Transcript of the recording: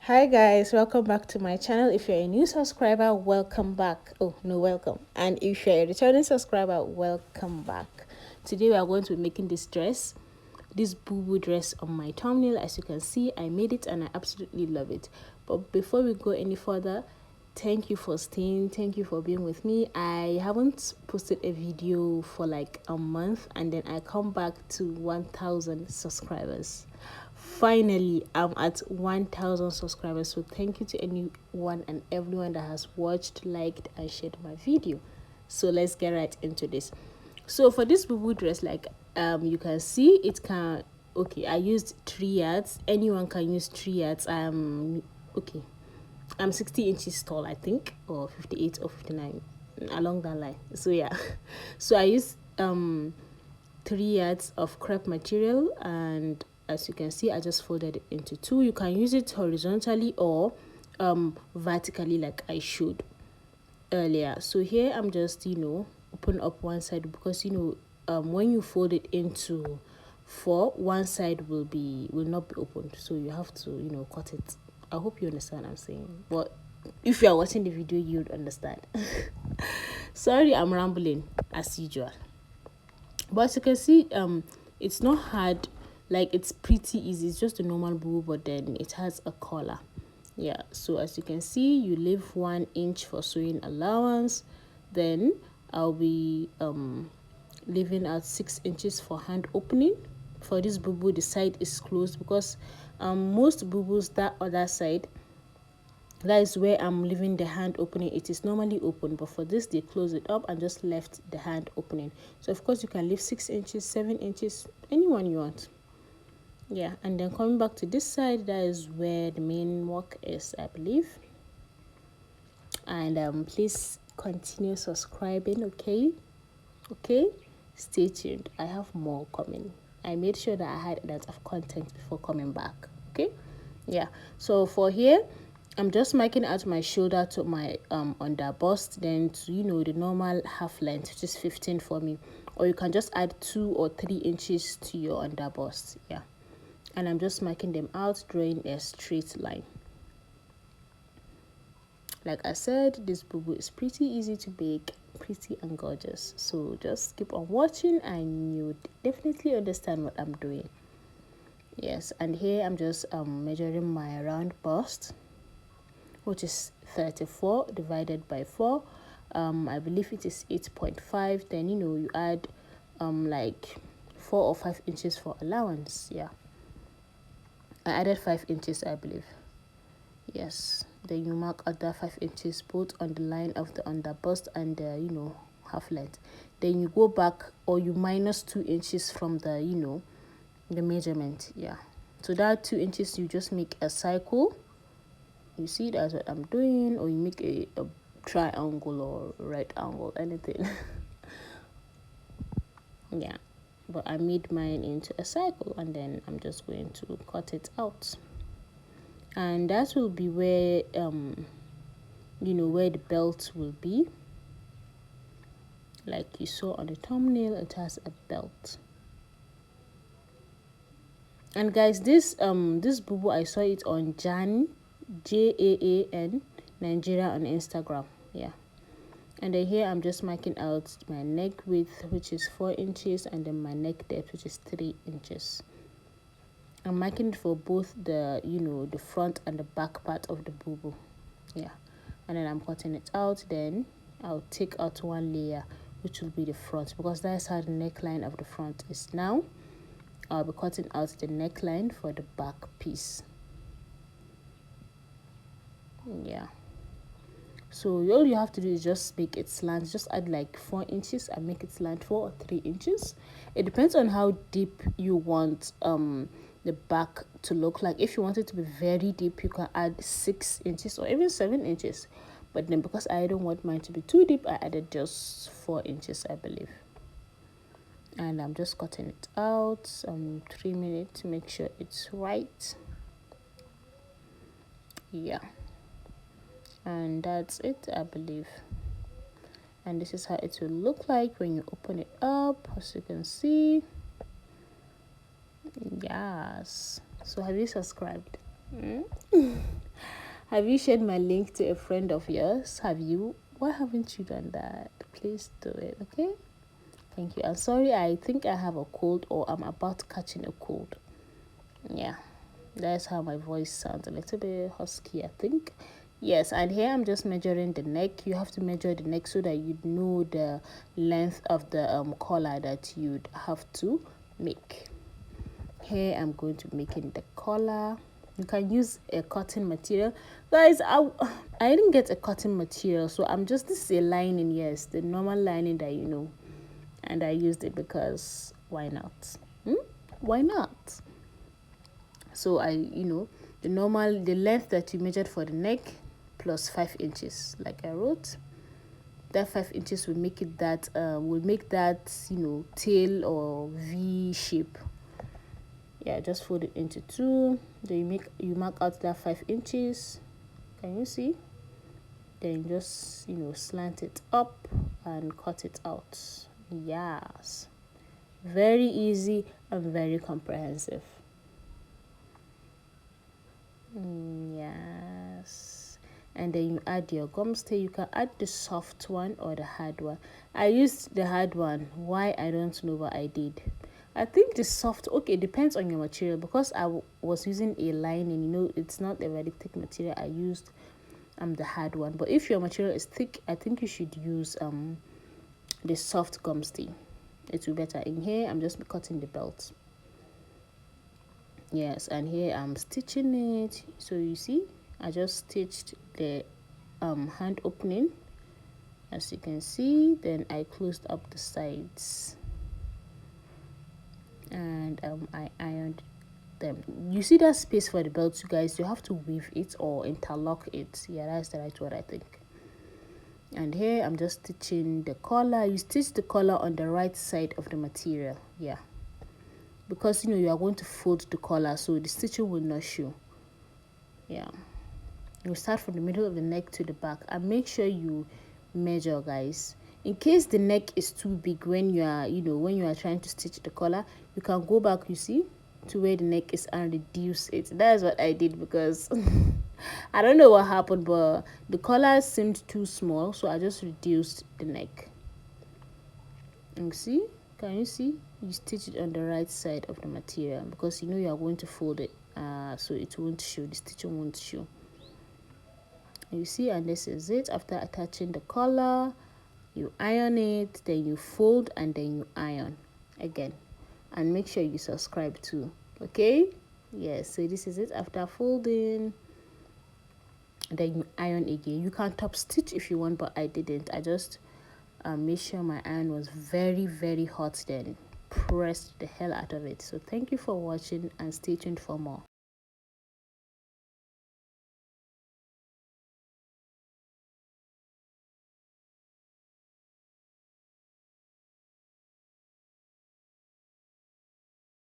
Hi guys, welcome back to my channel. If you're a new subscriber, welcome back. Oh no, welcome. And if you're a returning subscriber, welcome back. Today we are going to be making this boo dress on my thumbnail. As you can see, I made it and I absolutely love it. But before we go any further, thank you for staying, thank you for being with me. I haven't posted a video for like a month, and then I come back to 1000 subscribers. Finally, I'm at 1000 subscribers, so thank you to anyone and everyone that has watched, liked and shared my video. So let's get right into this. So for this boo dress, like you can see, it can, okay, I used 3 yards. Anyone can use 3 yards. Okay, I'm 60 inches tall, I think, or 58 or 59, along that line. So yeah, so I used 3 yards of crepe material, and as you can see, I just folded it into two. You can use it horizontally or vertically, like I showed earlier. So here I'm just open up one side, because when you fold it into four, one side will not be opened, so you have to cut it. I hope you understand what I'm saying, but if you are watching the video, you'd understand. Sorry, I'm rambling as usual. But as you can see, it's not hard. Like, it's pretty easy. It's just a normal boo, but then it has a collar. Yeah, so as you can see, you leave 1 inch for sewing allowance. Then I'll be leaving out 6 inches for hand opening. For this boo, the side is closed, because most boo-boos, that other side, that is where I'm leaving the hand opening. It is normally open, but for this they close it up and just left the hand opening. So of course you can leave 6 inches, 7 inches, anyone you want. Yeah, and then coming back to this side, that is where the main work is, I believe. And please continue subscribing. Okay, stay tuned. I have more coming. I made sure that I had a lot of content before coming back. Okay, yeah. So for here, I'm just marking out my shoulder to my under bust, then to the normal half length, which is 15 for me, or you can just add 2 or 3 inches to your under bust. Yeah, and I'm just marking them out, drawing a straight line. Like I said, this boo is pretty easy to bake, pretty and gorgeous. So just keep on watching and you definitely understand what I'm doing. Yes, and here I'm just measuring my round bust, which is 34 divided by 4. I believe it is 8.5. Then you add like 4 or 5 inches for allowance. Yeah, I added 5 inches, I believe. Yes, then you mark other 5 inches both on the line of the under bust and the half length. Then you go back, or you minus 2 inches from the the measurement. Yeah, so that 2 inches, you just make a circle. You see, that's what I'm doing. Or you make a triangle or right angle, anything. Yeah, but I made mine into a circle, and then I'm just going to cut it out. And that will be where where the belt will be. Like you saw on the thumbnail, it has a belt. And guys, this boo, I saw it on Jaan Nigeria on Instagram. Yeah, and then here I'm just marking out my neck width, which is 4 inches, and then my neck depth, which is 3 inches. I'm marking it for both the the front and the back part of the boo. Yeah, and then I'm cutting it out. Then I'll take out one layer, which will be the front, because that's how the neckline of the front is. Now I'll be cutting out the neckline for the back piece. Yeah, so all you have to do is just make it slant. Just add like 4 inches and make it slant 4 or 3 inches. It depends on how deep you want the back to look like. If you want it to be very deep, you can add 6 inches or even 7 inches. But then because I don't want mine to be too deep, I added just 4 inches, I believe. And I'm just cutting it out 3 minutes to make sure it's right. Yeah, and that's it, I believe. And this is how it will look like when you open it up, as you can see. Yes, so have you subscribed? Have you shared my link to a friend of yours? Have you? Why haven't you done that? Please do it, okay? Thank you. I'm sorry, I think I have a cold, or I'm about catching a cold. Yeah, that's how my voice sounds, a little bit husky, I think. Yes, and here I'm just measuring the neck. You have to measure the neck so that you know the length of the collar that you'd have to make. Here I'm going to make in the collar. You can use a cotton material, guys. I didn't get a cotton material, so this is a lining, yes, the normal lining that you know, and I used it because why not? Why not? So the length that you measured for the neck plus 5 inches, like I wrote. That 5 inches will make it that tail or V shape. Yeah, just fold it into two. Then you mark out that 5 inches. Can you see? Then just slant it up and cut it out. Yes, very easy and very comprehensive. Yes, and then you add your gum stay. You can add the soft one or the hard one. I used the hard one. Why, I don't know, but I did. I think the soft, okay, depends on your material, because I was using a lining, it's not a very thick material. I used the hard one, but if your material is thick, I think you should use the soft gum stay. It will be better. In here I'm just cutting the belt. Yes, and here I'm stitching it. So you see, I just stitched the hand opening, as you can see. Then I closed up the sides, and I ironed them. You see that space for the belt, you guys, you have to weave it or interlock it. Yeah, that's the right word, I think. And here I'm just stitching the collar. You stitch the collar on the right side of the material, yeah, because you are going to fold the collar, so the stitching will not show. Yeah, you start from the middle of the neck to the back, and make sure you measure, guys. In case the neck is too big when you are trying to stitch the collar, you can go back, you see, to where the neck is, and reduce it. That's what I did, because I don't know what happened, but the collar seemed too small, so I just reduced the neck. And see, can you see, you stitch it on the right side of the material, because you are going to fold it, so it won't show, the stitching won't show. You see, and this is it. After attaching the collar, you iron it, then you fold, and then you iron again. And make sure you subscribe too, okay? Yes, so this is it. After folding, then you iron again. You can top stitch if you want, but I didn't. I just made sure my iron was very, very hot, then pressed the hell out of it. So thank you for watching, and stay tuned for more.